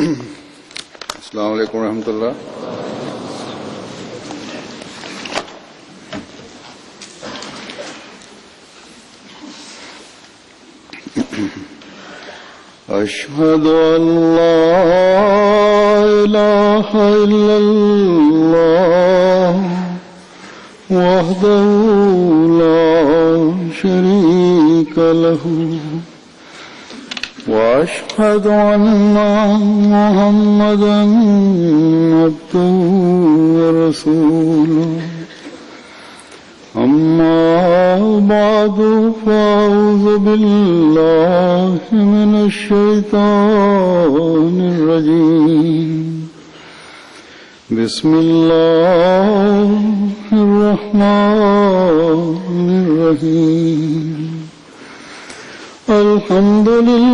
अस्सलाम वालेकुम रहमतुल्लाह। अशहदु अल्ला इलाहा इल्लल्लाह वहदहु ला शरीका लहू वअशहदु अन्ना मुहम्मदन अब्दुहु व रसूलुहु अम्मा बादु फ़अऊज़ु बिल्लाहि मिनश शैतानिर रजीम। बिस्मिल्लाहिर रहमानिर रहीम। अल्हम्दुलिल्लाहि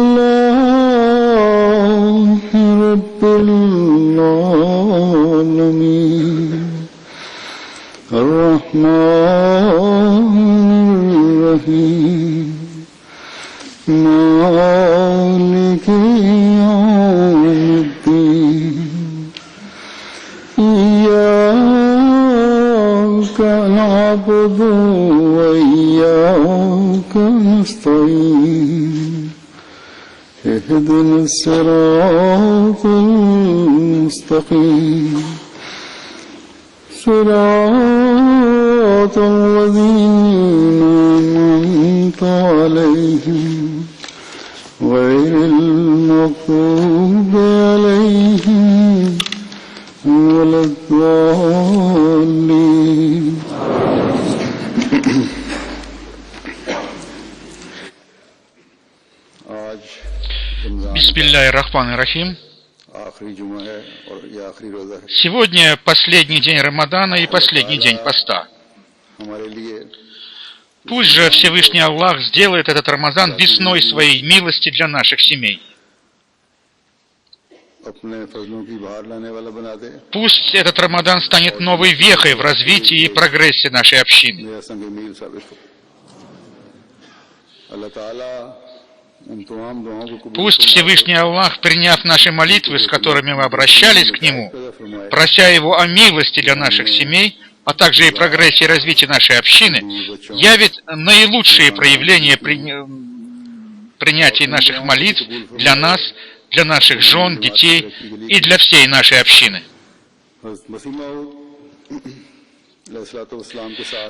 रब्बिल आलमीन अर्रहमानिर रहीम मालिकि यौमिद्दीन इय्याका नअबुदु व इय्याका नस्तईन इहदिनस सिरातल मुस्तकीम सिरातल लज़ीना अनअमता अलैहिम गैरिल मग़ज़ूबि अलैहिम वलद्दाल्लीन। Бисмиллахир-рахманир-рахим. Сегодня последний день Рамадана и последний день поста. Пусть же Всевышний Аллах сделает этот Рамадан весной своей милости для наших семей. Пусть этот Рамадан станет новой вехой в развитии и прогрессе нашей общины. Пусть Всевышний Аллах, приняв наши молитвы, с которыми мы обращались к Нему, прося Его о милости для наших семей, а также и прогрессе и развитии нашей общины, явит наилучшие проявления принятия наших молитв для нас, для наших жен, детей и для всей нашей общины.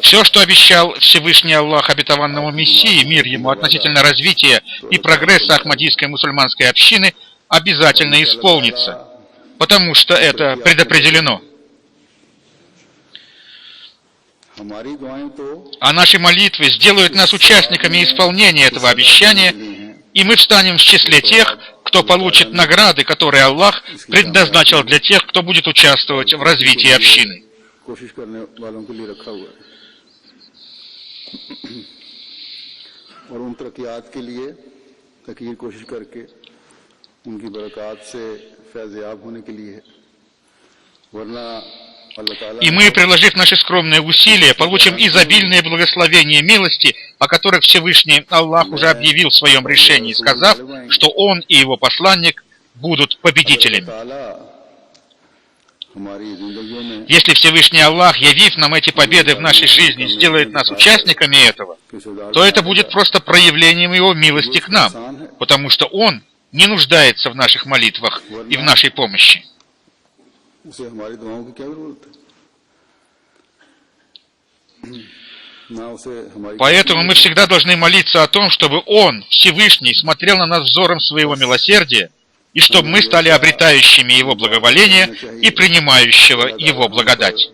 Все, что обещал Всевышний Аллах обетованному Мессии, мир ему, относительно развития и прогресса Ахмадийской мусульманской общины, обязательно исполнится, потому что это предопределено. А наши молитвы сделают нас участниками исполнения этого обещания, и мы встанем в числе тех, кто получит награды, которые Аллах предназначил для тех, кто будет участвовать в развитии общины. И мы, приложив наши скромные усилия, получим изобильные благословения милости, о которых Всевышний Аллах уже объявил в своем решении, сказав, что Он и Его посланник будут победителями. Если Всевышний Аллах, явив нам эти победы в нашей жизни, сделает нас участниками этого, то это будет просто проявлением Его милости к нам, потому что Он не нуждается в наших молитвах и в нашей помощи. Поэтому мы всегда должны молиться о том, чтобы Он, Всевышний, смотрел на нас взором своего милосердия, и чтобы мы стали обретающими Его благоволение и принимающего Его благодать.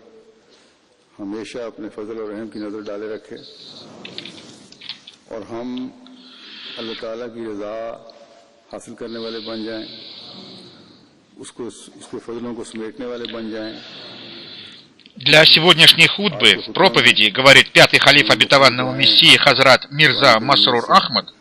Для сегодняшней хутбы, проповеди, говорит пятый халиф обетованного Мессии Хазрат Мирза Масрур Ахмад,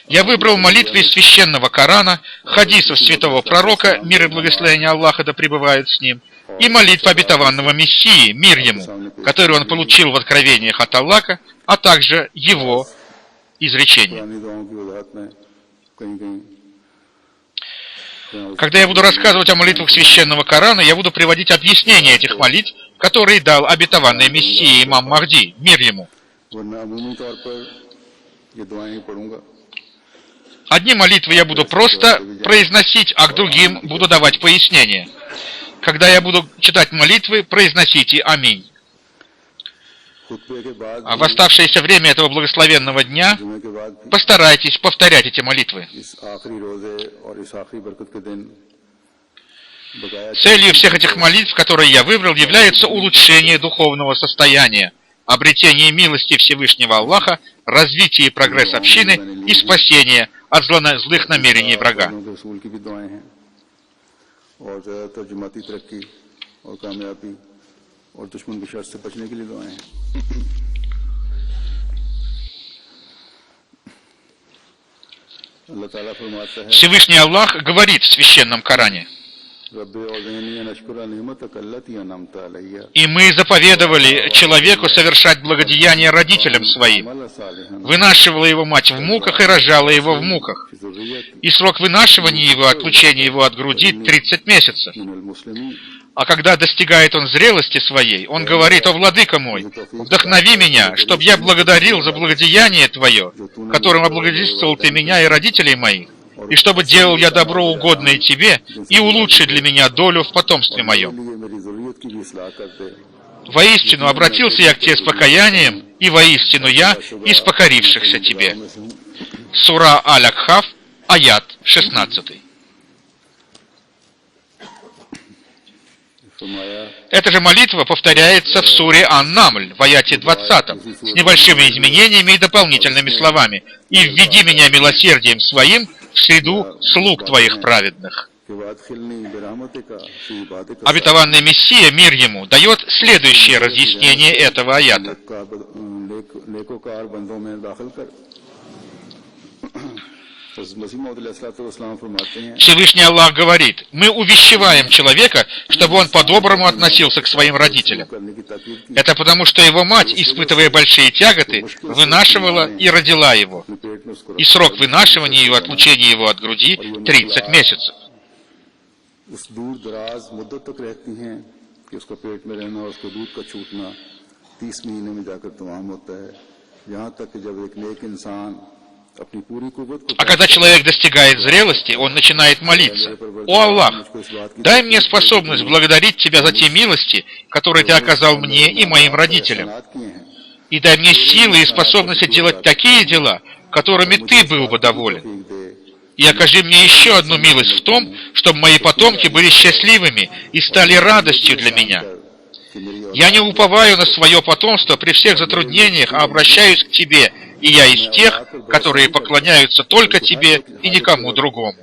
я выбрал молитвы из священного Корана, хадисов святого пророка, мир и благословение Аллаха да пребывают с ним, и молитв обетованного Мессии, мир ему, который он получил в откровениях от Аллаха, а также его изречения. Когда я буду рассказывать о молитвах Священного Корана, я буду приводить объяснения этих молитв, которые дал обетованный Мессия имам Махди, мир ему. Одни молитвы я буду просто произносить, а к другим буду давать пояснения. Когда я буду читать молитвы, произносите «Аминь». А в оставшееся время этого благословенного дня постарайтесь повторять эти молитвы. Целью всех этих молитв, которые я выбрал, является улучшение духовного состояния, обретение милости Всевышнего Аллаха, развитие и прогресс общины и спасение от злых намерений врага. Всевышний Аллах говорит в Священном Коране: «И мы заповедовали человеку совершать благодеяние родителям своим. Вынашивала его мать в муках и рожала его в муках. И срок вынашивания его, отлучения его от груди 30 месяцев. А когда достигает он зрелости своей, он говорит: «О, владыка мой, вдохнови меня, чтоб я благодарил за благодеяние Твое, которым облагодетельствовал Ты меня и родителей моих, и чтобы делал я добро, угодное Тебе, и улучши для меня долю в потомстве моем. Воистину обратился я к Тебе с покаянием, и воистину я из покорившихся Тебе». Сура Аль-Акхаф, аят 16. Эта же молитва повторяется в суре Ан-Намль в аяте 20, с небольшими изменениями и дополнительными словами: «И введи меня милосердием своим в среду слуг Твоих праведных». Обетованный Мессия, мир ему, дает следующее разъяснение этого аята. Всевышний Аллах говорит: «Мы увещеваем человека, чтобы он по-доброму относился к своим родителям. Это потому, что его мать, испытывая большие тяготы, вынашивала и родила его. И срок вынашивания и отлучения его от груди 30 месяцев». А когда человек достигает зрелости, он начинает молиться: «О Аллах, дай мне способность благодарить Тебя за те милости, которые Ты оказал мне и моим родителям. И дай мне силы и способности делать такие дела, которыми Ты был бы доволен. И окажи мне еще одну милость в том, чтобы мои потомки были счастливыми и стали радостью для меня. Я не уповаю на свое потомство при всех затруднениях, а обращаюсь к Тебе, и я из тех, которые поклоняются только Тебе и никому другому».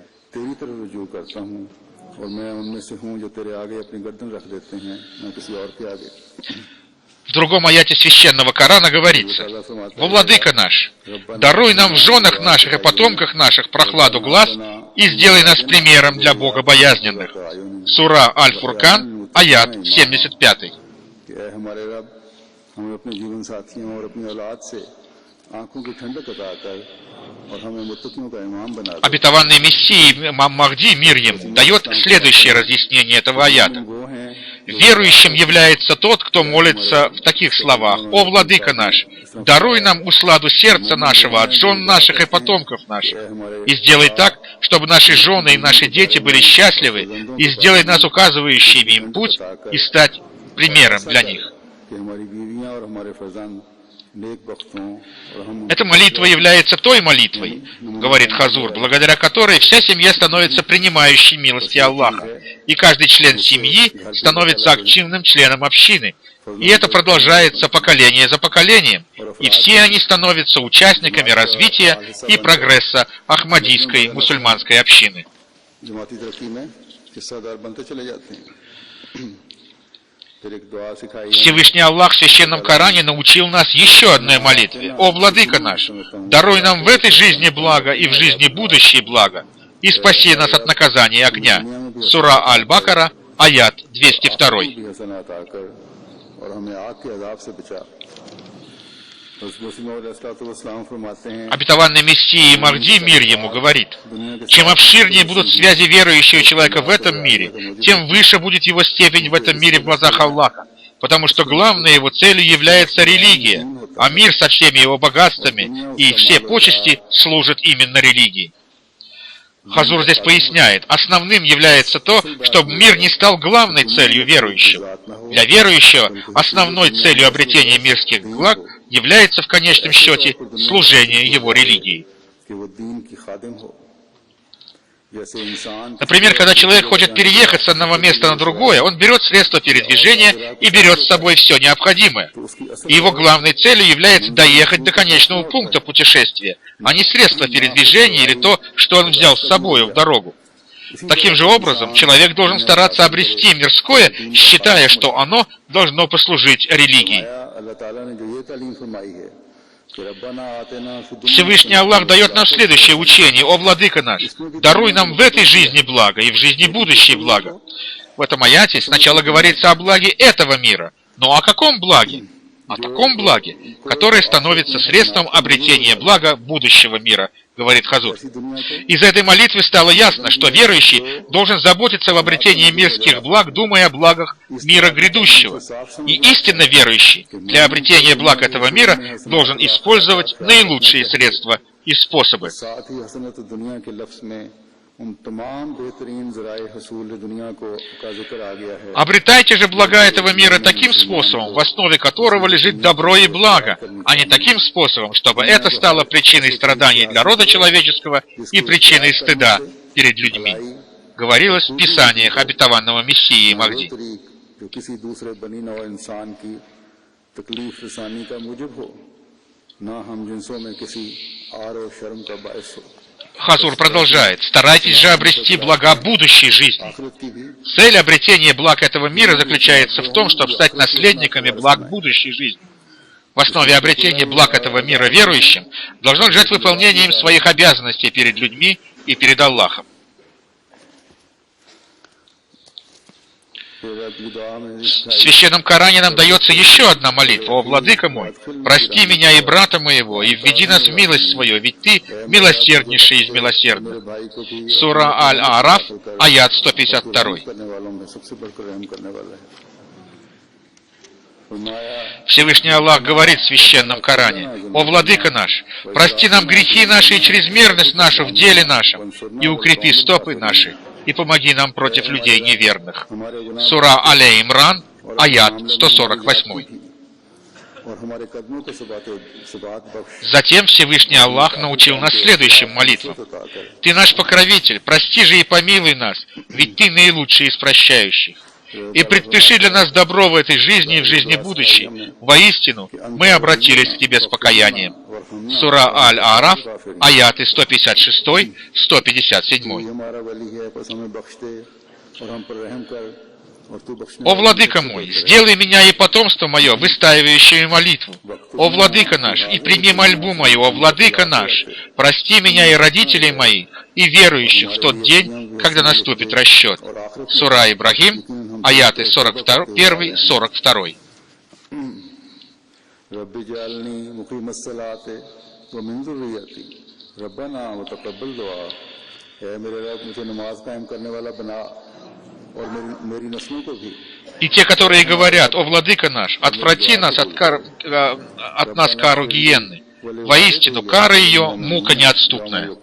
В другом аяте Священного Корана говорится: «Во владыка наш, даруй нам в женах наших и потомках наших прохладу глаз и сделай нас примером для богобоязненных». Сура Аль-Фуркан, аят 75. Обетованный Мессией имам Махди, мир ему, дает следующее разъяснение этого аята. «Верующим является тот, кто молится в таких словах: „О, владыка наш, даруй нам усладу сердца нашего от жен наших и потомков наших, и сделай так, чтобы наши жены и наши дети были счастливы, и сделай нас указывающими им путь, и стать примером для них». Эта молитва является той молитвой, говорит Хазур, благодаря которой вся семья становится принимающей милости Аллаха, и каждый член семьи становится активным членом общины. И это продолжается поколение за поколением, и все они становятся участниками развития и прогресса Ахмадийской мусульманской общины. Всевышний Аллах в Священном Коране научил нас еще одной молитве: «О, владыка наш, даруй нам в этой жизни благо и в жизни будущей благо, и спаси нас от наказания огня». Сура Аль-Бакара, аят 202. Обетованный Мессия и Махди, мир ему, говорит: чем обширнее будут связи верующего человека в этом мире, тем выше будет его степень в этом мире в глазах Аллаха, потому что главной его целью является религия, а мир со всеми его богатствами и все почести служат именно религии. Хазур здесь поясняет, основным является то, чтобы мир не стал главной целью верующего. Для верующего основной целью обретения мирских благ является в конечном счете служение его религии. Например, когда человек хочет переехать с одного места на другое, он берет средства передвижения и берет с собой все необходимое. И его главной целью является доехать до конечного пункта путешествия, а не средства передвижения или то, что он взял с собой в дорогу. Таким же образом, человек должен стараться обрести мирское, считая, что оно должно послужить религии. Всевышний Аллах дает нам следующее учение: «О Владыка наш, даруй нам в этой жизни благо и в жизни будущей благо». В этом аяте сначала говорится о благе этого мира. Но о каком благе? О таком благе, которое становится средством обретения блага будущего мира, говорит Хазур. Из этой молитвы стало ясно, что верующий должен заботиться об обретении мирских благ, думая о благах мира грядущего. И истинно верующий для обретения благ этого мира должен использовать наилучшие средства и способы. Обретайте же блага этого мира таким способом, в основе которого лежит добро и благо, а не таким способом, чтобы это стало причиной страданий для рода человеческого и причиной стыда перед людьми. Говорилось в Писаниях обетованного Мессии и Махди. Хазур продолжает: «Старайтесь же обрести блага будущей жизни». Цель обретения благ этого мира заключается в том, чтобы стать наследниками благ будущей жизни. В основе обретения благ этого мира верующим должно лежать выполнение им своих обязанностей перед людьми и перед Аллахом. В Священном Коране нам дается еще одна молитва: «О Владыка мой, прости меня и брата моего, и введи нас в милость свою, ведь Ты милосерднейший из милосердных». Сура Аль-Араф, аят 152. Всевышний Аллах говорит в Священном Коране: «О Владыка наш, прости нам грехи наши и чрезмерность нашу в деле нашем, и укрепи стопы наши, и помоги нам против людей неверных». Сура Аля-Имран, аят 148. Затем Всевышний Аллах научил нас следующим молитвам: «Ты наш покровитель, прости же и помилуй нас, ведь Ты наилучший из прощающих. И предпиши для нас добро в этой жизни и в жизни будущей. Воистину, мы обратились к Тебе с покаянием». Сура Аль-Араф, аяты 156-157. «О Владыка мой, сделай меня и потомство мое, выстаивающее молитву. О Владыка наш, и прими мольбу мою, о Владыка наш, прости меня и родителей моих, и верующих в тот день, когда наступит расчет». Сура Ибрахим, аяты 41-42. И те, которые говорят: «О Владыка наш, отврати нас от нас кару гиенны. Воистину, кара ее мука неотступная».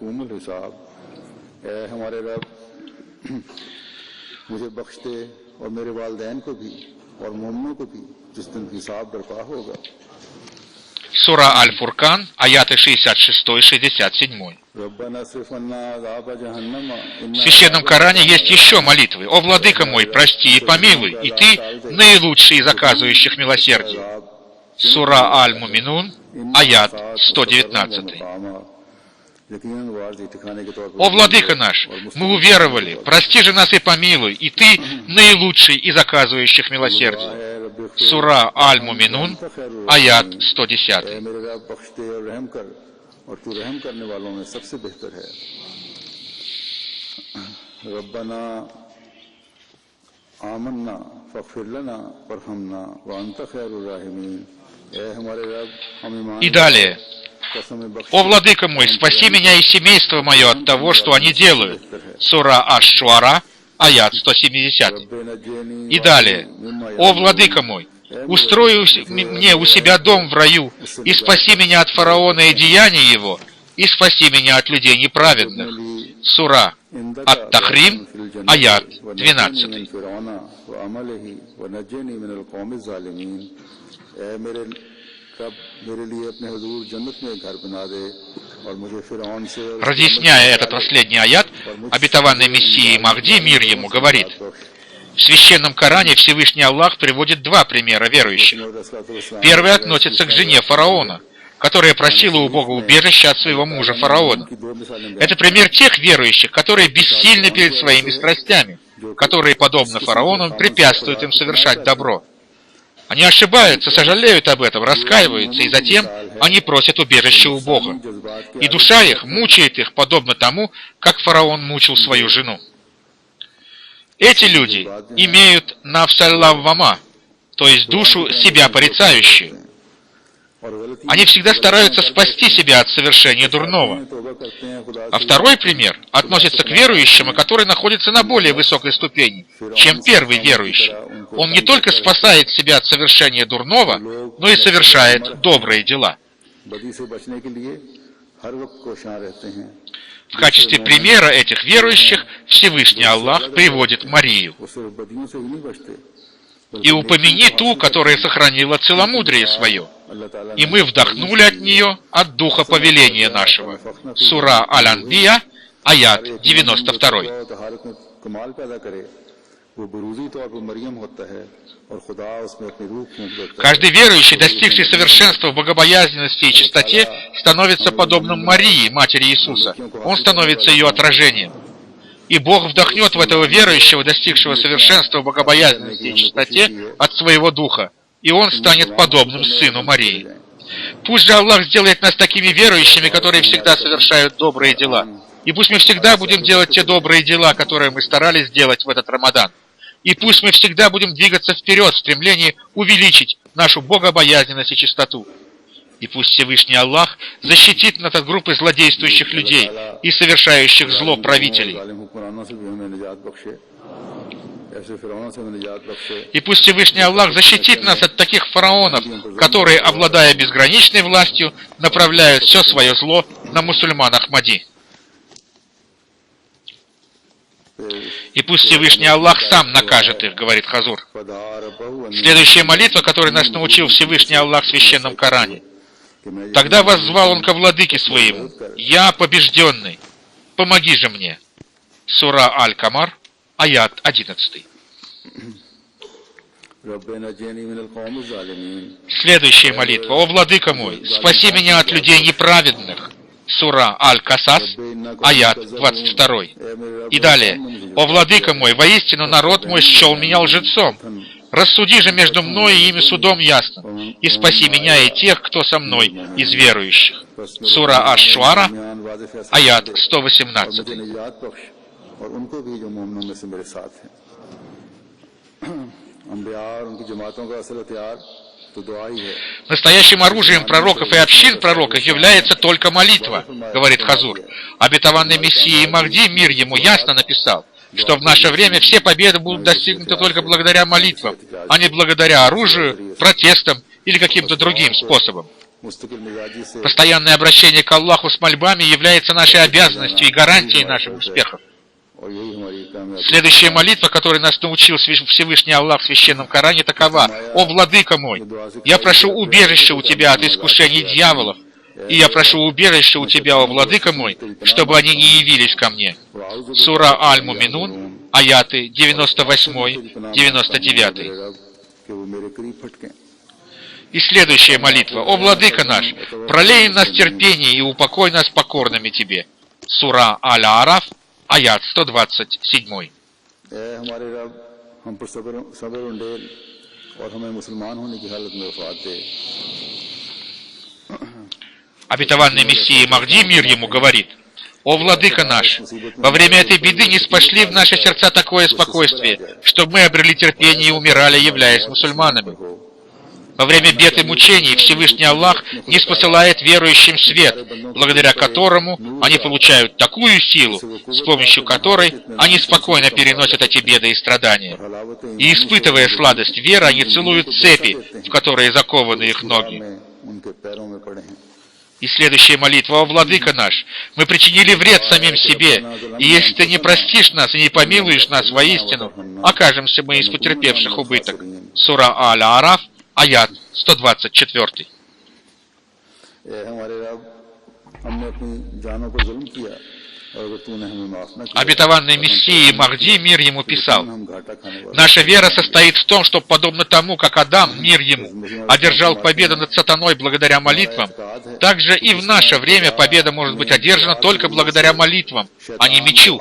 Сура Аль-Фуркан, аяты 66-67. В Священном Коране есть еще молитвы: «О Владыка мой, прости и помилуй, и Ты наилучший из оказывающих милосердие». Сура Аль-Муминун, аят 119. «О Владыка наш, мы уверовали, прости же нас и помилуй, и Ты наилучший из оказывающих милосердие». Сура Аль-Муминун, аят 110. И далее. «О, владыка мой, спаси меня и семейство мое от того, что они делают». Сура Аш-Шуара, аят 170. И далее. «О, владыка мой, устрой мне у себя дом в раю, и спаси меня от фараона и деяния его, и спаси меня от людей неправедных». Сура Ат-Тахрим, аят 12. Разъясняя этот последний аят, обетованный Мессией Махди, мир ему, говорит: в Священном Коране Всевышний Аллах приводит два примера верующих. Первый относится к жене фараона, которая просила у Бога убежища от своего мужа фараона. Это пример тех верующих, которые бессильны перед своими страстями, которые, подобно фараону, препятствуют им совершать добро. Они ошибаются, сожалеют об этом, раскаиваются, и затем они просят убежища у Бога. И душа их мучает их, подобно тому, как фараон мучил свою жену. Эти люди имеют навсаллаввама, то есть душу себя порицающую. Они всегда стараются спасти себя от совершения дурного. А второй пример относится к верующему, который находится на более высокой ступени, чем первый верующий. Он не только спасает себя от совершения дурного, но и совершает добрые дела. В качестве примера этих верующих Всевышний Аллах приводит Марию. «И упомяни ту, которая сохранила целомудрие свое, и мы вдохнули от нее от духа повеления нашего». Сура Аль-Анбия, аят 92. Каждый верующий, достигший совершенства в богобоязненности и чистоте, становится подобным Марии, матери Иисуса. Он становится ее отражением. И Бог вдохнет в этого верующего, достигшего совершенства в богобоязненности и чистоте, от своего духа, и он станет подобным сыну Марии. Пусть же Аллах сделает нас такими верующими, которые всегда совершают добрые дела. И пусть мы всегда будем делать те добрые дела, которые мы старались сделать в этот Рамадан. И пусть мы всегда будем двигаться вперед в стремлении увеличить нашу богобоязненность и чистоту. И пусть Всевышний Аллах защитит нас от группы злодействующих людей и совершающих зло правителей. И пусть Всевышний Аллах защитит нас от таких фараонов, которые, обладая безграничной властью, направляют все свое зло на мусульман Ахмади. И пусть Всевышний Аллах сам накажет их, говорит Хазур. Следующая молитва, которой нас научил Всевышний Аллах в Священном Коране. Тогда воззвал он ко владыке своему: «Я побежденный, помоги же мне». Сура Аль-Камар, аят 11. Следующая молитва. «О владыка мой, спаси меня от людей неправедных». Сура Аль-Касас, аят 22. И далее. «О владыка мой, воистину народ мой счел меня лжецом. Рассуди же между мной и ими судом ясно, и спаси меня и тех, кто со мной из верующих». Сура Аш-Шуара, аят 118. Настоящим оружием пророков и общин пророков является только молитва, говорит Хазур. Обетованный Мессией Махди, мир ему, ясно написал, что в наше время все победы будут достигнуты только благодаря молитвам, а не благодаря оружию, протестам или каким-то другим способам. Постоянное обращение к Аллаху с мольбами является нашей обязанностью и гарантией наших успехов. Следующая молитва, которой нас научил Всевышний Аллах в Священном Коране, такова: «О владыка мой, я прошу убежища у тебя от искушений дьяволов, и я прошу убежища у тебя, о владыка мой, чтобы они не явились ко мне». Сура Аль-Муминун, аяты 98-99. И следующая молитва: «О владыка наш, пролей нас терпение и упокой нас покорными тебе». Сура Аль-Араф, аят 127. Обетованный Мессией Махди, мир ему, говорит: «О владыка наш, во время этой беды не спошли в наши сердца такое спокойствие, чтобы мы обрели терпение и умирали, являясь мусульманами». Во время бед и мучений Всевышний Аллах не спосылает верующим свет, благодаря которому они получают такую силу, с помощью которой они спокойно переносят эти беды и страдания. И испытывая сладость веры, они целуют цепи, в которые закованы их ноги. И следующая молитва: «О Владыка наш, мы причинили вред самим себе, и если Ты не простишь нас и не помилуешь нас воистину, окажемся мы из потерпевших убыток». Сура Аль-Араф, аят 124. Обетованный Мессией Махди, мир ему, писал: «Наша вера состоит в том, что, подобно тому, как Адам, мир ему, одержал победу над сатаной благодаря молитвам, также и в наше время победа может быть одержана только благодаря молитвам, а не мечу.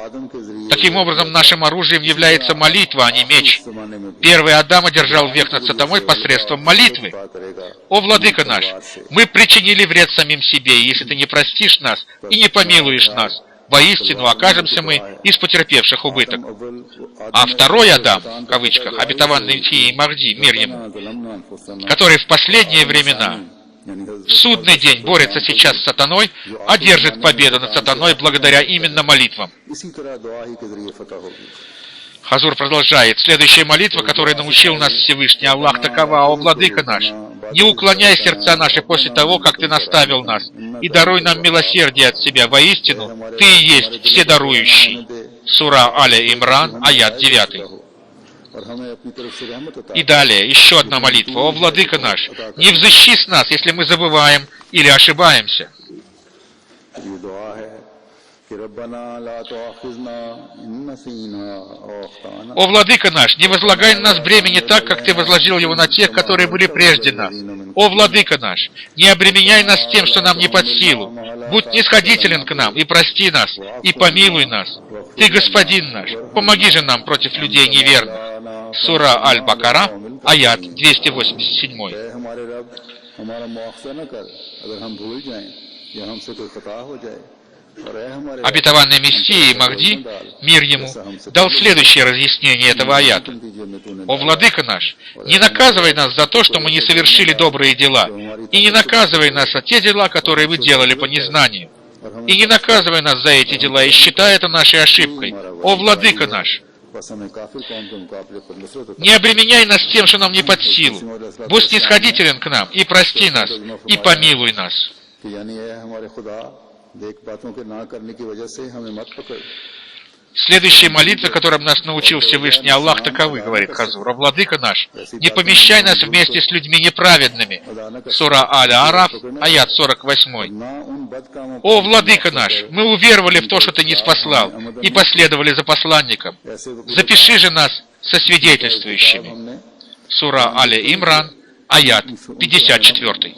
Таким образом, нашим оружием является молитва, а не меч. Первый Адам одержал верх над сатаной посредством молитвы. О Владыка наш, мы причинили вред самим себе, и если Ты не простишь нас и не помилуешь нас, воистину окажемся мы из потерпевших убыток». А второй Адам, в кавычках, обетованный Мессией Махди, мир ему, который в последние времена, в судный день борется сейчас с сатаной, одержит победу над сатаной благодаря именно молитвам. Хазур продолжает: «Следующая молитва, которой научил нас Всевышний Аллах, такова: О Владыка наш, не уклоняй сердца наши после того, как Ты наставил нас, и даруй нам милосердие от себя. Воистину, Ты и есть Вседарующий». Сура Аля-Имран, аят 9. И далее, еще одна молитва: «О Владыка наш, не взыщи с нас, если мы забываем или ошибаемся». «О Владыка наш, не возлагай на нас бремени так, как Ты возложил его на тех, которые были прежде нас. О Владыка наш, не обременяй нас тем, что нам не под силу. Будь снисходителен к нам и прости нас, и помилуй нас. Ты Господин наш, помоги же нам против людей неверных». Сура Аль-Бакара, аят 287. Обетованный Мессией Махди, мир ему, дал следующее разъяснение этого аята: «О Владыка наш, не наказывай нас за то, что мы не совершили добрые дела, и не наказывай нас за те дела, которые вы делали по незнанию, и не наказывай нас за эти дела, и считай это нашей ошибкой. О Владыка наш, не обременяй нас тем, что нам не под силу. Будь снисходителен к нам, и прости нас, и помилуй нас». Следующие молитвы, которым нас научил Всевышний Аллах, таковы, говорит Хазур: «О Владыка наш, не помещай нас вместе с людьми неправедными». Сура Аль-Араф, аят 48. «О Владыка наш, мы уверовали в то, что Ты не спаслал, и последовали за посланником. Запиши же нас со свидетельствующими». Сура Аля-Имран, аят 54.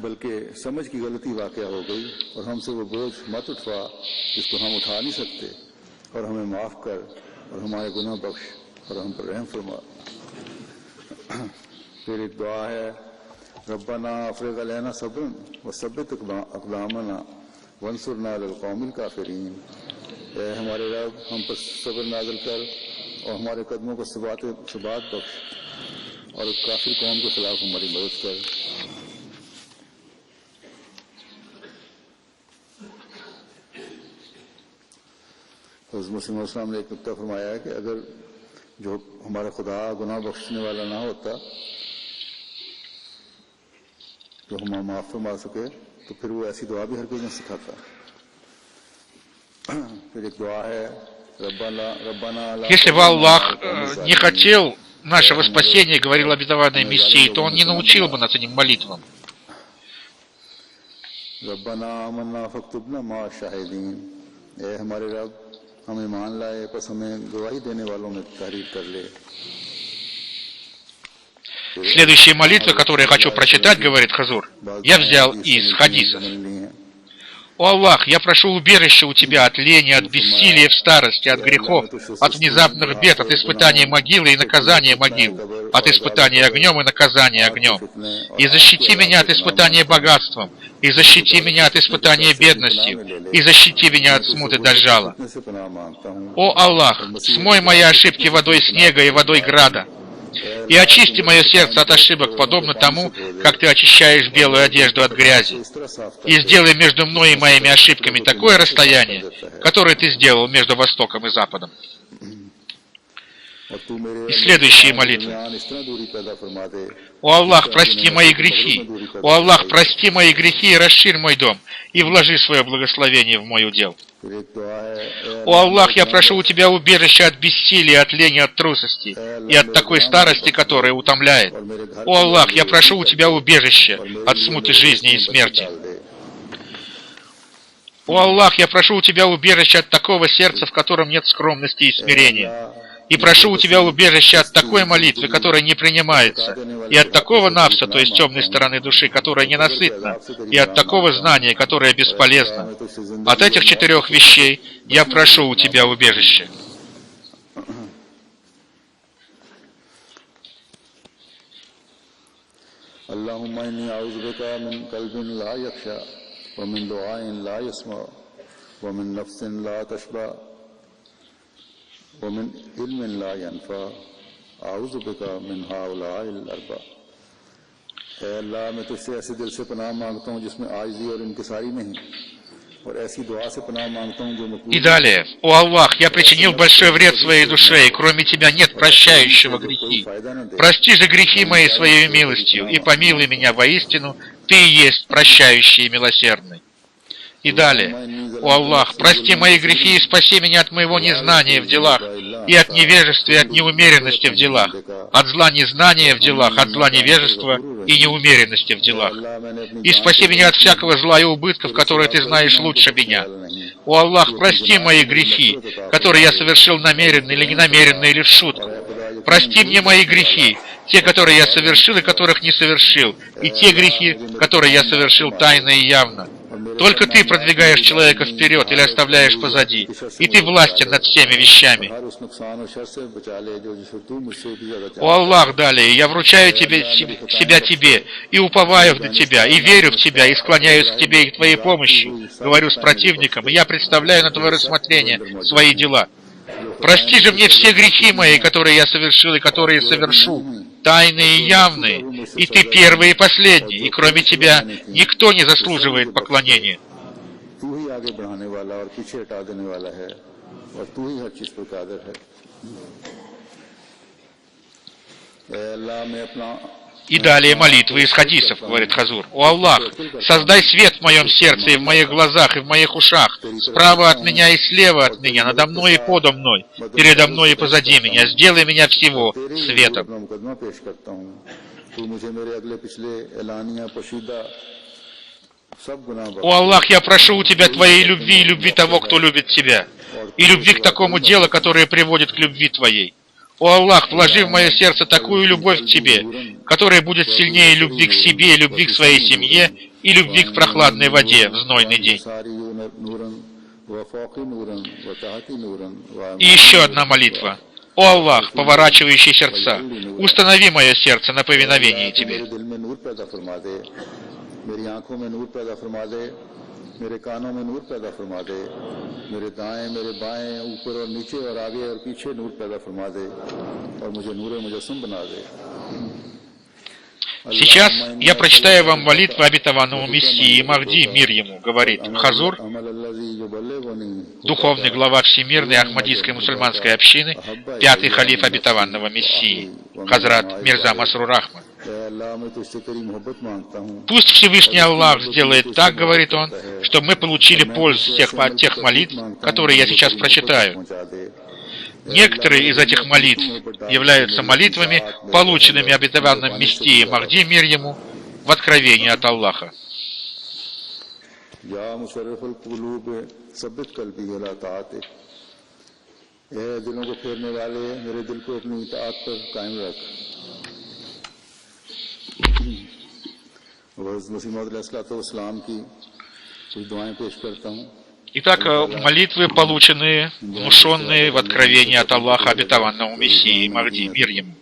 बल्कि समझ की गलती वाक़या हो गई और हमसे वो बोझ मत उठवा जिसको हम उठा नहीं सकते, और हमें माफ़ कर और हमारे गुनाह बख्श और हम पर रहम फरमा। फिर एक दुआ है: रब्बना अफ़रिग़ अलैना सब्रन व सब्बित अक़दामना वंसुरना अलल क़ौमिल काफ़िरीन। ऐ हमारे रब, हम पर सब्र नाज़िल कर और हमारे कदमों को सबात बख्श और काफिर कौम के खिलाफ हमारी मदद कर। मुस्लिम ने एक नुक्ता फरमाया है कि अगर जो हमारा खुदा गुनाह बख्शने वाला ना होता तो हम माफ फरमा सके, तो फिर वो ऐसी दुआ भी हर कोई नहीं सिखाता। फिर एक दुआ है: если бы Аллах не хотел нашего спасения, говорил обетованный Мессии, то Он не научил бы нас этим молитвам. Следующая молитва, которую я хочу прочитать, говорит Хазур, я взял из хадисов. «О Аллах, я прошу убежища у Тебя от лени, от бессилия в старости, от грехов, от внезапных бед, от испытания могилы и наказания могил, от испытания огнем и наказания огнем. И защити меня от испытания богатством, и защити меня от испытания бедностью, и защити меня от смуты дажжала. О Аллах, смой мои ошибки водой снега и водой града, И очисти мое сердце от ошибок, подобно тому, как ты очищаешь белую одежду от грязи. И сделай между мной и моими ошибками такое расстояние, которое ты сделал между Востоком и Западом. И следующие молитвы. «О Аллах, прости мои грехи! О Аллах, прости мои грехи и расширь мой дом, и вложи свое благословение в мой удел. О Аллах, я прошу у Тебя убежища от бессилия, от лени, от трусости и от такой старости, которая утомляет. О Аллах, я прошу у Тебя убежища от смуты жизни и смерти. О Аллах, я прошу у Тебя убежища от такого сердца, в котором нет скромности и смирения. И прошу у Тебя убежища от такой молитвы, которая не принимается, и от такого навса, то есть темной стороны души, которая ненасытна, и от такого знания, которое бесполезно. От этих 4 вещей я прошу у Тебя убежища». Аллахумма инни аузу бика мин кальбин ла якша, ва мин дуаин ла ясма, ва мин нафсин ла ташба, ومن علم لا ينفع اعوذ بك من هؤلاء الاربع. اے اللہ میں تجھ سے ایسے دل سے پناہ مانگتا ہوں جس میں عاجزی اور انکساری نہیں اور ایسی دعا سے پناہ مانگتا ہوں جو مقبول. И далее: «О Аллах, я причинил большой вред своей душе, и кроме Тебя нет прощающего грехи. Прости же грехи мои своей милостью, и помилуй меня воистину, Ты и есть прощающий и милосердный». И далее: «О Аллах, прости мои грехи и спаси меня от моего незнания в делах, и от невежества, и от неумеренности в делах, от зла незнания в делах, от зла невежества и неумеренности в делах. И спаси меня от всякого зла и убытков, которые Ты знаешь лучше меня. О Аллах, прости мои грехи, которые я совершил намеренно или ненамеренно, или в шутку. Прости мне мои грехи, те, которые я совершил и которых не совершил, и те грехи, которые я совершил тайно и явно. Только Ты продвигаешь человека вперед или оставляешь позади, и Ты властен над всеми вещами. О Аллах, далее, я вручаю себя Тебе, и уповаю на Тебя, и верю в Тебя, и склоняюсь к Тебе и к Твоей помощи, говорю с противником, и я представляю на Твое рассмотрение свои дела. Прости же мне все грехи мои, которые я совершил и которые совершу, тайные и явные, и Ты первый и последний, и кроме Тебя никто не заслуживает поклонения. И далее молитвы из хадисов, говорит Хазур. «О Аллах, создай свет в моем сердце и в моих глазах и в моих ушах, справа от меня и слева от меня, надо мной и подо мной, передо мной и позади меня, сделай меня всего светом». О Аллах, я прошу у Тебя Твоей любви и любви того, кто любит Тебя, и любви к такому делу, которое приводит к любви Твоей. О Аллах, вложи в мое сердце такую любовь к Тебе, которая будет сильнее любви к себе, любви к своей семье и любви к прохладной воде в знойный день. И еще одна молитва. О Аллах, поворачивающий сердца, установи мое сердце на повиновении Тебе. मेरे कानों में नूर पैदा फरमा दे, मेरे दाएं मेरे बाएं ऊपर और नीचे और आगे और पीछे नूर पैदा फरमा दे और मुझे नूर मुजस्सम बना दे. Сейчас я прочитаю вам молитву обетованному Мессии Махди, мир ему, говорит Хазур, духовный глава Всемирной Ахмадийской мусульманской общины, 5-й халиф обетованного Мессии, Хазрат Мирза Масрур Ахмад. Пусть Всевышний Аллах сделает так, говорит он, чтобы мы получили пользу от тех молитв, которые я сейчас прочитаю. Некоторые из этих молитв являются молитвами, полученными обетованным Мессией Махди, мир ему, в откровении от Аллаха. Итак, молитвы, полученные, внушенные в откровении от Аллаха, обетованному Мессии Махди, мир ему.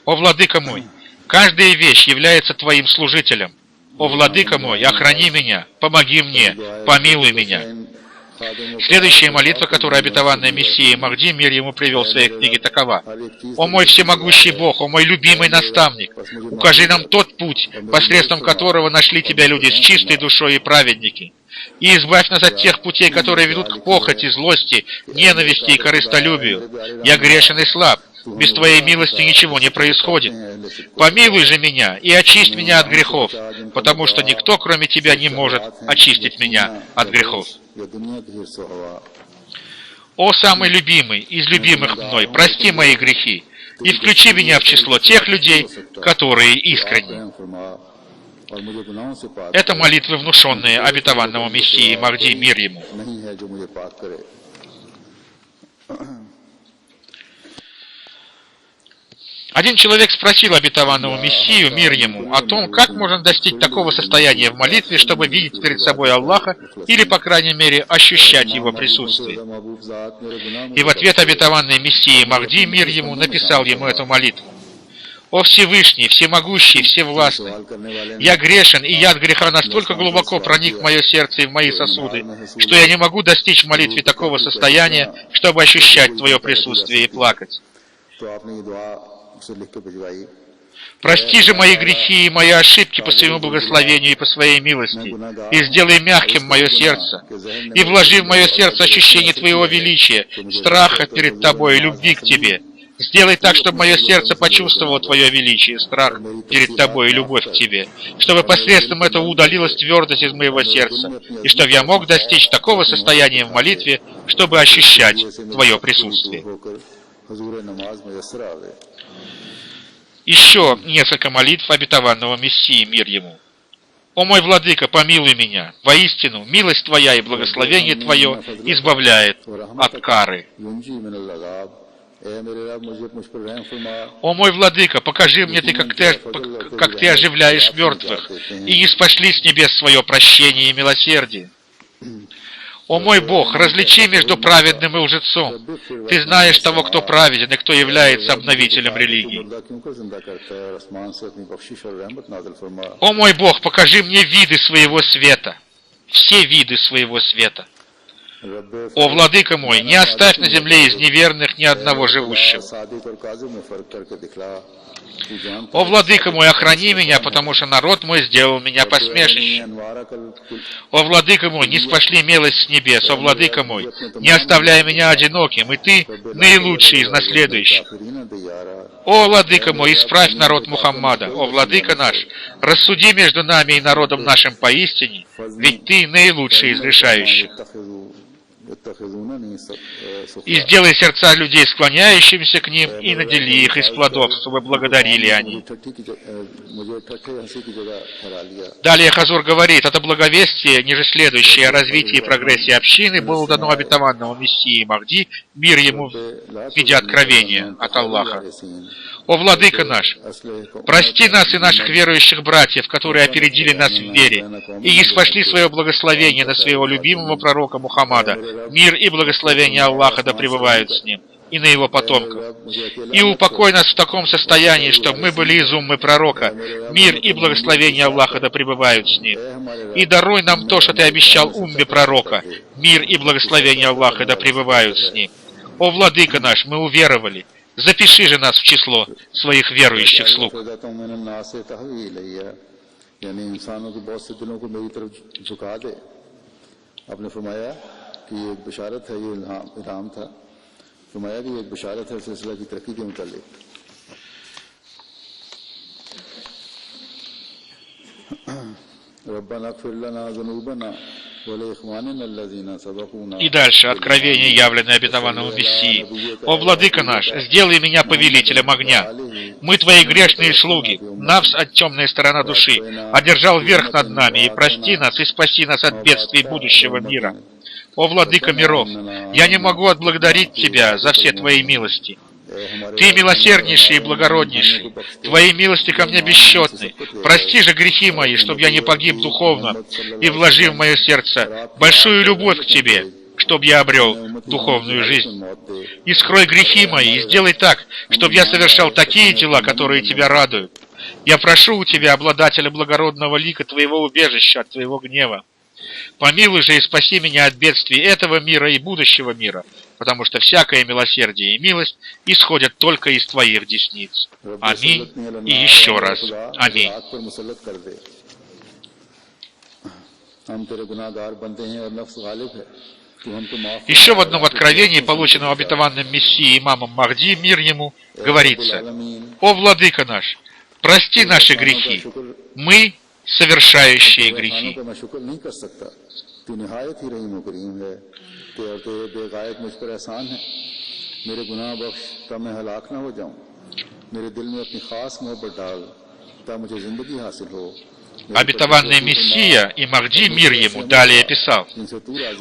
«О Владыка мой, каждая вещь является Твоим служителем. О Владыка мой, охрани меня, помоги мне, помилуй меня. Следующая молитва, которую обетованный Мессия Махди, мир ему, привел в своей книге, такова: «О мой всемогущий Бог, о мой любимый наставник, укажи нам тот путь, посредством которого нашли Тебя люди с чистой душой и праведники, и избавь нас от тех путей, которые ведут к похоти, злости, ненависти и корыстолюбию. Я грешен и слаб, без Твоей милости ничего не происходит. Помилуй же меня и очисть меня от грехов, потому что никто, кроме Тебя, не может очистить меня от грехов. О самый любимый из любимых мной, прости мои грехи и включи меня в число тех людей, которые искренни». Это молитвы, внушенные обетованному Мессии Махди, мир ему. Один человек спросил обетованного Мессию, мир ему, о том, как можно достичь такого состояния в молитве, чтобы видеть перед собой Аллаха или, по крайней мере, ощущать Его присутствие. И в ответ обетованный Мессии Махди, мир ему, написал ему эту молитву: «О Всевышний, Всемогущий, Всевластный, я грешен, и яд греха настолько глубоко проник в мое сердце и в мои сосуды, что я не могу достичь в молитве такого состояния, чтобы ощущать Твое присутствие и плакать. Прости же мои грехи и мои ошибки по своему благословению и по своей милости, и сделай мягким мое сердце, и вложи в мое сердце ощущение Твоего величия, страха перед Тобой и любви к Тебе. Сделай так, чтобы мое сердце почувствовало Твое величие, страх перед Тобой и любовь к Тебе, чтобы посредством этого удалилась твердость из моего сердца, и чтобы я мог достичь такого состояния в молитве, чтобы ощущать Твое присутствие». Еще несколько молитв обетованного Мессии, мир ему. «О мой владыка, помилуй меня! Воистину, милость Твоя и благословение Твое избавляет от кары. О мой владыка, покажи мне Ты, как ты оживляешь мертвых, и не спошли с небес свое прощение и милосердие. О мой Бог, различи между праведным и лжецом. Ты знаешь того, кто праведен и кто является обновителем религии. О мой Бог, покажи мне виды своего света, все виды своего света. О владыка мой, не оставь на земле из неверных ни одного живущего. О владыка мой, охрани меня, потому что народ мой сделал меня посмешищем. О владыка мой, не спошли милость с небес. О владыка мой, не оставляй меня одиноким, и Ты наилучший из наследующих. О владыка мой, исправь народ Мухаммада. О владыка наш, рассуди между нами и народом нашим поистине, ведь Ты наилучший из решающих. И сделай сердца людей склоняющимися к ним, и надели их из плодов, чтобы благодарили они». Далее Хазур говорит: это благовестие, ниже следующее, о развитии и прогрессе общины, было дано обетованному Мессии Махди, мир ему, в виде откровения от Аллаха. «О владыка наш, прости нас и наших верующих братьев, которые опередили нас в вере, и ниспошли свое благословение на своего любимого пророка Мухаммада, мир и благословение Аллаха да пребывают с ним, и на его потомков. И упокой нас в таком состоянии, чтобы мы были из уммы пророка, мир и благословение Аллаха да пребывают с ним. И даруй нам то, что Ты обещал умме пророка, мир и благословение Аллаха да пребывают с ним. О владыка наш, мы уверовали, запиши же нас в число своих верующих слуг». कि ये एक बशारत है, ये इल्हाम था। फरमाया कि ये एक बशारत है सिलसिला की तरक्की के मुतालिक। रब्बना इग़फिर लना ज़ुनूबना व लिइख़्वानिना аллазина सबक़ूना. И дальше откровение, явленное обетованному Мессии. «О владыка наш, сделай меня повелителем огня. Мы Твои грешные слуги, нас от темной стороны души, одержал верх над нами, и прости нас, и спаси нас от бедствий будущего мира. О владыка миров, я не могу отблагодарить Тебя за все Твои милости. Ты милосерднейший и благороднейший, Твои милости ко мне бесчетны. Прости же грехи мои, чтобы я не погиб духовно, и вложи в мое сердце большую любовь к Тебе, чтобы я обрел духовную жизнь. И скрой грехи мои, и сделай так, чтобы я совершал такие дела, которые Тебя радуют. Я прошу у Тебя, обладателя благородного лика, Твоего убежища от Твоего гнева. Помилуй же и спаси меня от бедствий этого мира и будущего мира, потому что всякое милосердие и милость исходят только из Твоих десниц. Аминь и еще раз аминь. Еще в одном откровении, полученном обетованным Мессией имамом Махди, мир ему, говорится: «О, Владыка наш, прости наши грехи, мы совершающие грехи». Обетованный Мессия и Махди, мир ему, далее писал: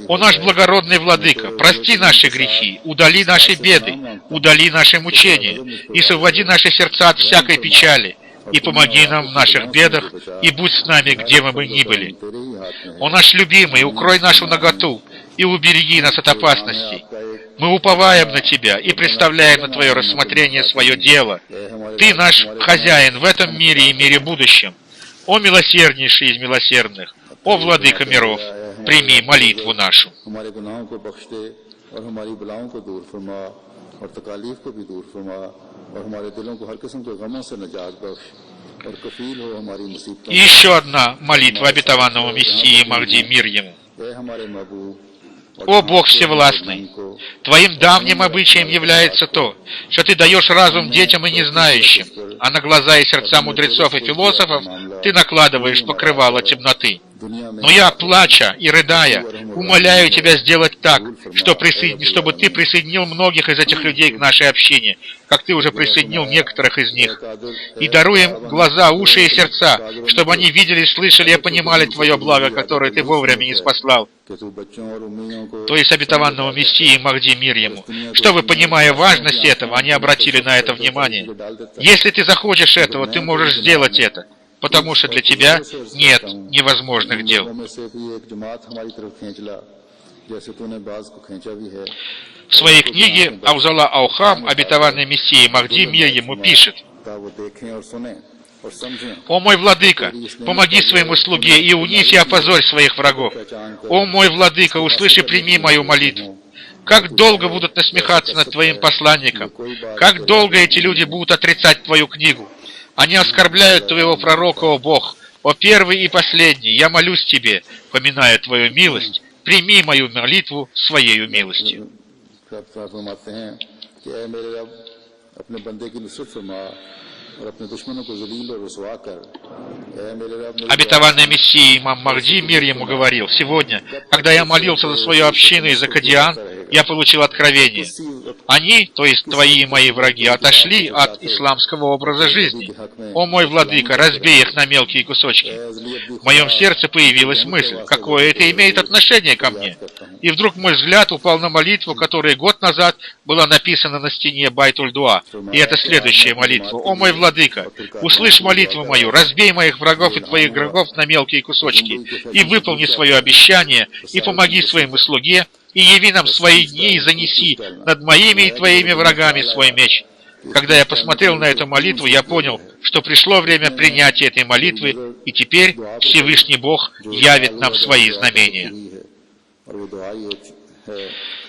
«О наш благородный Владыка, прости наши грехи, удали наши беды, удали наши мучения, и освободи наши сердца от всякой печали, и помоги нам в наших бедах, и будь с нами, где мы бы ни были. О наш любимый, укрой нашу наготу, и убереги нас от опасностей. Мы уповаем на Тебя и представляем на Твое рассмотрение свое дело. Ты наш хозяин в этом мире и мире будущем. О милосерднейший из милосердных, о Владыка миров, прими молитву нашу». И еще одна молитва обетованного Мессии Махди, мир ему. «О Бог Всевластный, Твоим давним обычаем является то, что Ты даешь разум детям и незнающим, а на глаза и сердца мудрецов и философов Ты накладываешь покрывало темноты. Но я, плача и рыдая, умоляю Тебя сделать так, чтобы Ты присоединил многих из этих людей к нашей общине, как Ты уже присоединил некоторых из них. И даруй им глаза, уши и сердца, чтобы они видели, слышали и понимали Твое благо, которое Ты вовремя не спаслал». То есть обетованного Мессии Махди, мир ему, чтобы, понимая важность этого, они обратили на это внимание. Если ты захочешь этого, ты можешь сделать это, потому что для тебя нет невозможных дел. В своей книге Аузала Аухам обетованный Мессии Махди, мир ему, пишет: «О мой Владыка, помоги своему слуге и унизь и опозорь своих врагов. О мой Владыка, услыши и прими мою молитву. Как долго будут насмехаться над Твоим посланником? Как долго эти люди будут отрицать Твою книгу? Они оскорбляют Твоего пророка, о Бог, о первый и последний. Я молюсь Тебе, поминая Твою милость, прими мою молитву Своею милостью». Обетованный Мессия имам Махди, мир ему, говорил: «Сегодня, когда я молился за свою общину и за Кадиан, я получил откровение. Они, то есть твои и мои враги, отошли от исламского образа жизни. О мой Владыка, разбей их на мелкие кусочки». В моем сердце появилась мысль: какое это имеет отношение ко мне? И вдруг мой взгляд упал на молитву, которая год назад была написана на стене Байтуль-Дуа. И это следующая молитва: «О мой Владыка, услышь молитву мою, разбей моих врагов и твоих врагов на мелкие кусочки, и выполни свое обещание, и помоги своему слуге, и яви нам свои дни, и занеси над моими и твоими врагами свой меч». Когда я посмотрел на эту молитву, я понял, что пришло время принятия этой молитвы, и теперь Всевышний Бог явит нам свои знамения.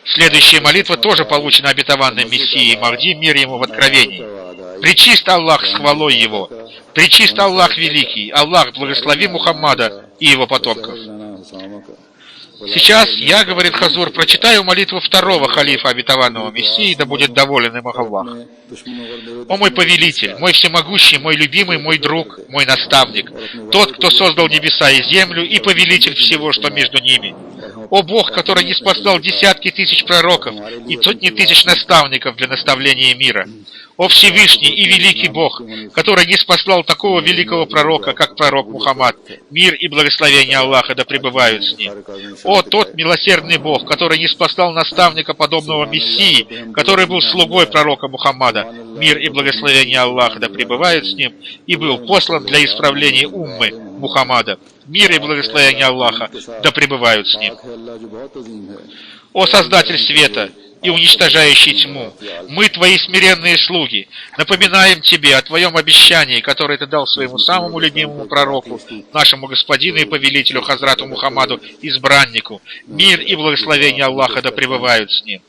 Следующая молитва тоже получена обетованным Мессией Махди, мир ему, в откровении. «Пречист Аллах с хвалой Его! Пречист Аллах Великий! Аллах, благослови Мухаммада и его потомков!» Сейчас я, говорит Хазур, прочитаю молитву второго халифа обетованного Мессии, да будет доволен им Аллах. «О мой повелитель, мой всемогущий, мой любимый, мой друг, мой наставник, тот, кто создал небеса и землю, и повелитель всего, что между ними. О Бог, который не спасал десятки тысяч пророков и сотни тысяч наставников для наставления мира. О Всевышний и великий Бог, который не спаслал такого великого пророка, как пророк Мухаммад, мир и благословение Аллаха да пребывают с ним. О тот милосердный Бог, который не спаслал наставника, подобного Мессии, который был слугой пророка Мухаммада, мир и благословение Аллаха да пребывают с ним, и был послан для исправления уммы Мухаммада, мир и благословение Аллаха да пребывают с ним. О Создатель света, и уничтожающий тьму. Мы, Твои смиренные слуги, напоминаем Тебе о Твоем обещании, которое Ты дал своему самому любимому пророку, нашему господину и повелителю Хазрату Мухаммаду, избраннику. Мир и благословение Аллаха да пребывают с ним.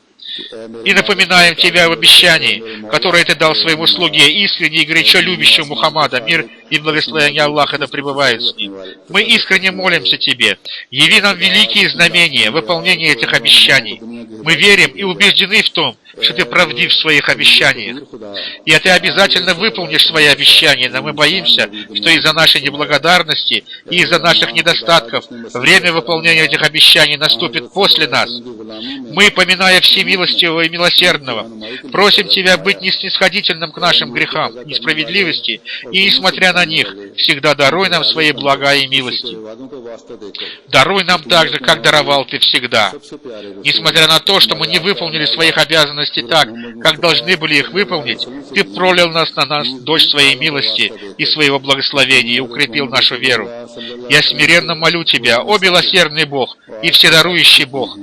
И напоминаем Тебя об обещании, которое Ты дал своему слуге, искренне и горячо любящему Мухаммада, мир и благословение Аллаха да пребывают с ним. Мы искренне молимся Тебе, яви нам великие знамения выполнения этих обещаний. Мы верим и убеждены в том, что Ты правдив в своих обещаниях. И Ты обязательно выполнишь свои обещания, но мы боимся, что из-за нашей неблагодарности и из-за наших недостатков время выполнения этих обещаний наступит после нас. Мы, поминая всемилостивого и милосердного, просим Тебя быть неснисходительным к нашим грехам, несправедливости, и, несмотря на них, всегда даруй нам свои блага и милости. Даруй нам так же, как даровал Ты всегда. Несмотря на то, что мы не выполнили своих обязанностей так, как должны были их выполнить, Ты пролил на нас дождь своей милости и своего благословения и укрепил нашу веру. Я смиренно молю Тебя, о милосердный Бог и вседарующий Бог,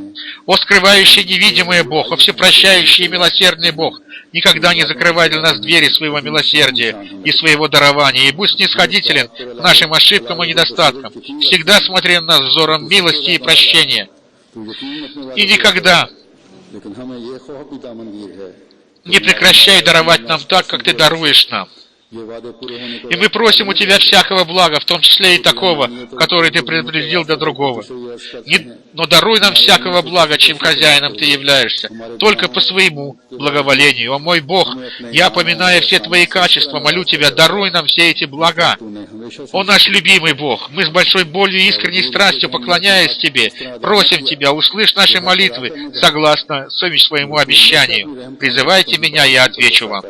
о скрывающий невидимый Бог, о всепрощающий и милосердный Бог, никогда не закрывай для нас двери своего милосердия и своего дарования, и будь снисходителен к нашим ошибкам и недостаткам, всегда смотри на нас взором милости и прощения. И никогда не прекращай даровать нам так, как Ты даруешь нам. И мы просим у Тебя всякого блага, в том числе и такого, который Ты предопределил для другого. Но даруй нам всякого блага, чем хозяином Ты являешься, только по своему благоволению. О мой Бог, я, поминая все Твои качества, молю Тебя, даруй нам все эти блага. О наш любимый Бог, мы с большой болью и искренней страстью, поклоняясь Тебе, просим Тебя, услышь наши молитвы, согласно своему обещанию. Призывайте меня, я отвечу вам.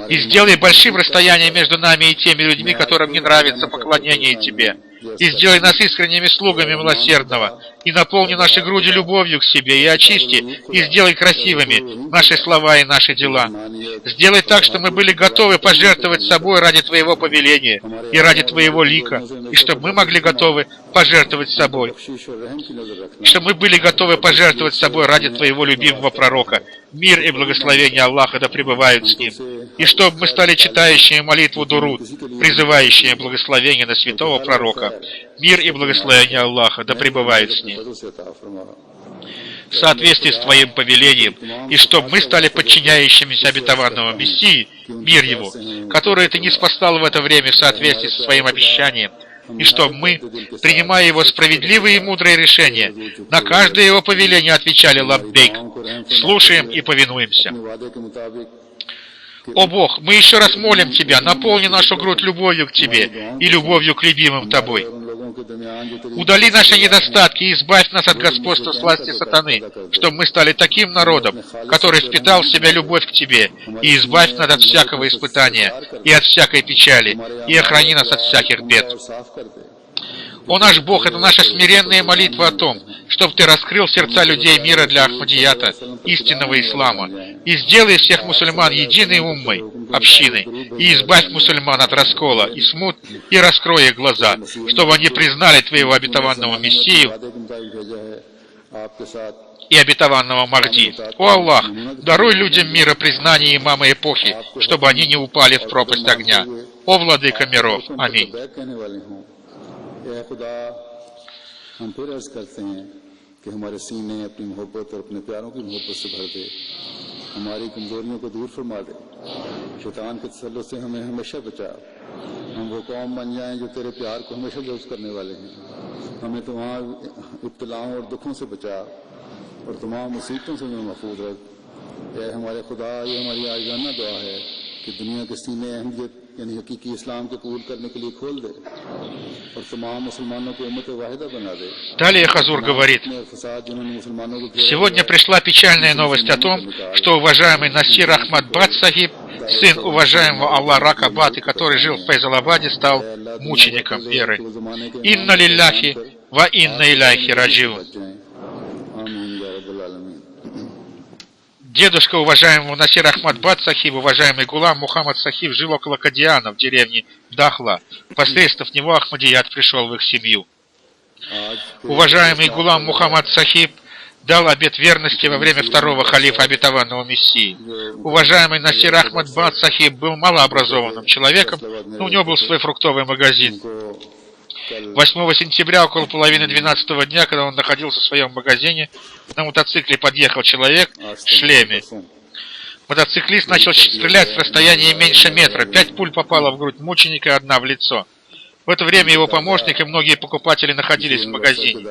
И сделай большим расстояние между нами и теми людьми, которым не нравится поклонение Тебе. И сделай нас искренними слугами милосердного, и наполни наши груди любовью к Себе, и очисти, и сделай красивыми наши слова и наши дела. Сделай так, что мы были готовы пожертвовать собой ради Твоего повеления и ради Твоего лика, и чтобы мы могли готовы пожертвовать собой, чтобы мы были готовы пожертвовать собой ради Твоего любимого пророка. Мир и благословение Аллаха да пребывают с ним. И чтобы мы стали читающими молитву Дуруд, призывающими благословение на святого пророка. Мир и благословение Аллаха да пребывают с ним. В соответствии с Твоим повелением, и чтобы мы стали подчиняющимися обетованного Мессии, мир Его, который Ты ниспослал в это время в соответствии со Своим обещанием, и чтобы мы, принимая Его справедливые и мудрые решения, на каждое Его повеление отвечали лаббейк, слушаем и повинуемся. О Бог, мы еще раз молим Тебя, наполни нашу грудь любовью к Тебе и любовью к любимым Тобой. Удали наши недостатки и избавь нас от господства власти сатаны, чтобы мы стали таким народом, который впитал в себя любовь к Тебе, и избавь нас от всякого испытания и от всякой печали, и охрани нас от всяких бед. О наш Бог, это наша смиренная молитва о том, чтобы Ты раскрыл сердца людей мира для Ахмадията, истинного ислама, и сделай всех мусульман единой уммой, общиной, и избавь мусульман от раскола и смут, и раскрой их глаза, чтобы они признали Твоего обетованного Мессию и обетованного Махди. О Аллах, даруй людям мира признание имама эпохи, чтобы они не упали в пропасть огня. О Владыка миров. Аминь. खुदा हम फिर अर्ज करते हैं कि हमारे सीने अपनी मोहब्बत और अपने प्यारों की मोहब्बत से भर दे, हमारी कमजोरियों को दूर फरमा दे, शैतान के तसल्लुत से हमें हमेशा बचा, हम वो कौम बन जाएं जो तेरे प्यार को हमेशा लफ्ज़ करने वाले हैं, हमें तमाम इब्तिलाओं और दुखों से बचा और तमाम मुसीबतों से हमें महफूज रख। ये हमारे खुदा, ये हमारी आज़ाना दुआ है कि दुनिया के सीने अहमियत यानी हकीकी इस्लाम के कबूल करने के लिए खोल दे और तमाम मुसलमानों को उम्मत वाहिदा बना दे। Далее Хазур говорит: сегодня пришла печальная новость о том, что уважаемый Насир Ахмад Бат Сахиб, сын уважаемого Аллаха Баты, который жил в Файзалабаде, стал мучеником веры. Инна лилляхи ва инна иляйхи раджиун. Дедушка уважаемого Насира Ахмад Бат Сахиб, уважаемый Гулам Мухаммад Сахиб, жил около Кадиана в деревне Дахла. Посредством него Ахмадият пришел в их семью. Уважаемый Гулам Мухаммад Сахиб дал обет верности во время второго халифа обетованного Мессии. Уважаемый Насир Ахмад Бад Сахиб был малообразованным человеком, но у него был свой фруктовый магазин. 8 сентября около половины 12 дня, когда он находился в своем магазине, на мотоцикле подъехал человек в шлеме. Мотоциклист начал стрелять с расстояния меньше метра. 5 пуль попало в грудь мученика, 1 в лицо. В это время его помощник и многие покупатели находились в магазине.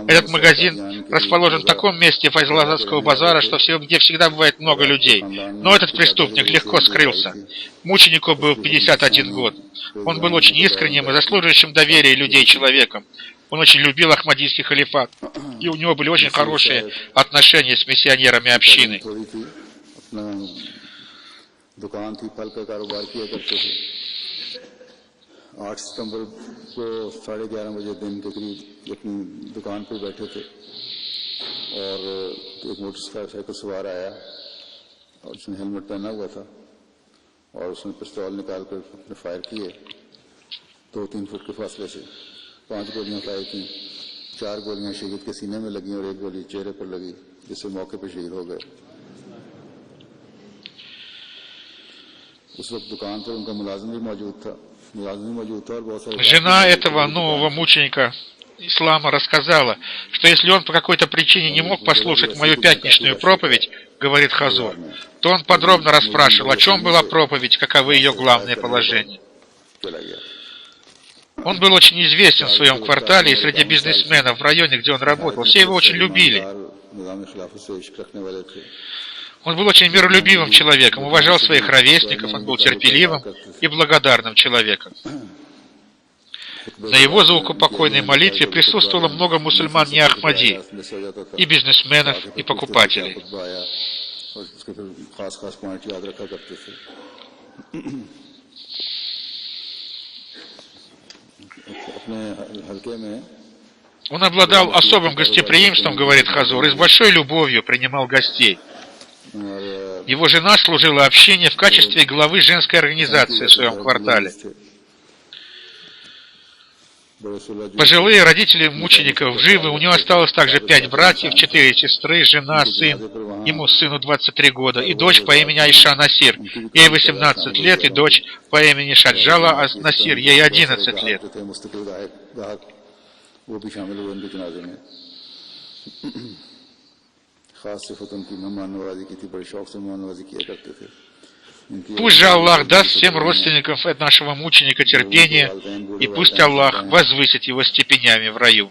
Этот магазин расположен в таком месте Файзлазадского базара, где всегда бывает много людей. Но этот преступник легко скрылся. Мученику был 51 год. Он был очень искренним и заслуживающим доверия людей человеком. Он очень любил Ахмадийский халифат, и у него были очень хорошие отношения с миссионерами общины. 8 सितंबर को 11:30 बजे दिन के करीब अपनी दुकान पर बैठे थे और एक मोटरसाइकिल सवार आया और उसने हेलमेट पहना हुआ था और उसने पिस्तौल निकाल कर अपने फायर किए 2-3 फुट के फासले से 5 गोलियां फायर की 4 गोलियां शहीद के सीने में लगी और 1 गोली चेहरे पर लगी जिससे मौके पर शहीद हो गए। उस वक्त दुकान पर उनका मुलाजिम भी मौजूद था। Жена этого нового мученика ислама рассказала, что если он по какой-то причине не мог послушать мою пятничную проповедь, говорит Хазур, то он подробно расспрашивал, о чем была проповедь, каковы ее главные положения. Он был очень известен в своем квартале и среди бизнесменов в районе, где он работал. Все его очень любили. Он был очень миролюбивым человеком, уважал своих ровесников, он был терпеливым и благодарным человеком. На его заупокойной молитве присутствовало много мусульман не Ахмади, и бизнесменов, и покупателей. Он обладал особым гостеприимством, говорит Хазур, и с большой любовью принимал гостей. Его жена служила общине в качестве главы женской организации в своем квартале. Пожилые родители мучеников живы, у него осталось также 5 братьев, 4 сестры, жена, сын, ему сыну 23 года, и дочь по имени Айша Насир, ей 18 лет, и дочь по имени Шаджала Насир, ей 11 лет. Пусть же Аллах даст всем родственникам нашего мученика терпение, и пусть Аллах возвысит его степенями в раю.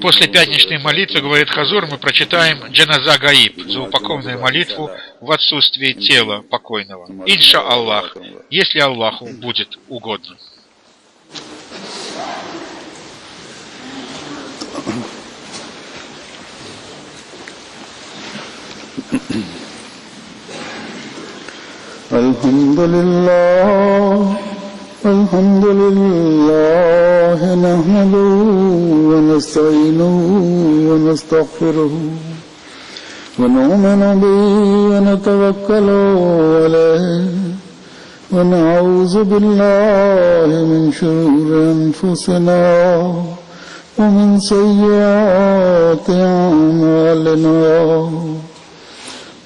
После пятничной молитвы, говорит Хазур, мы прочитаем Джаназа Гаиб, заупокойную молитву в отсутствии тела покойного. Инша Аллах, если Аллаху будет угодно. الحمد لله نحمده ونستعينه ونستغفره ونؤمن به ونتوكل عليه ونعوذ بالله من شرور أنفسنا ومن سيئات أعمالنا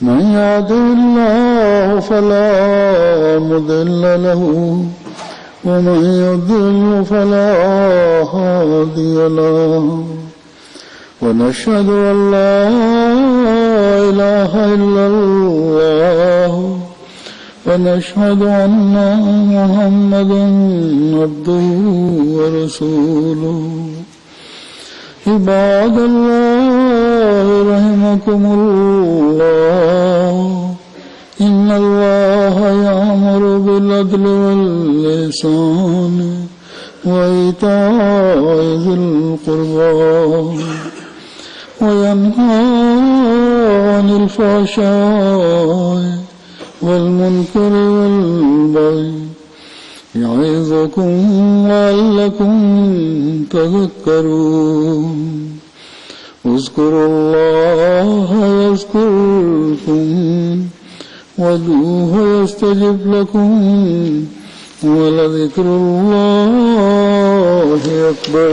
من يهده الله فلا مضل له ومن يضلل فلا هادي له ونشهد أن لا إله إلا الله ونشهد أن محمدا عبده ورسوله عباد الله رحمكم الله إن الله يأمر بالعدل والإحسان وإيتاء ذي القربى وينهى عن الفحشاء والمنكر والبغي يعظكم لعلكم تذكرون اذكروا الله يذكركم وادعوه يستجب لكم ولذكر الله أكبر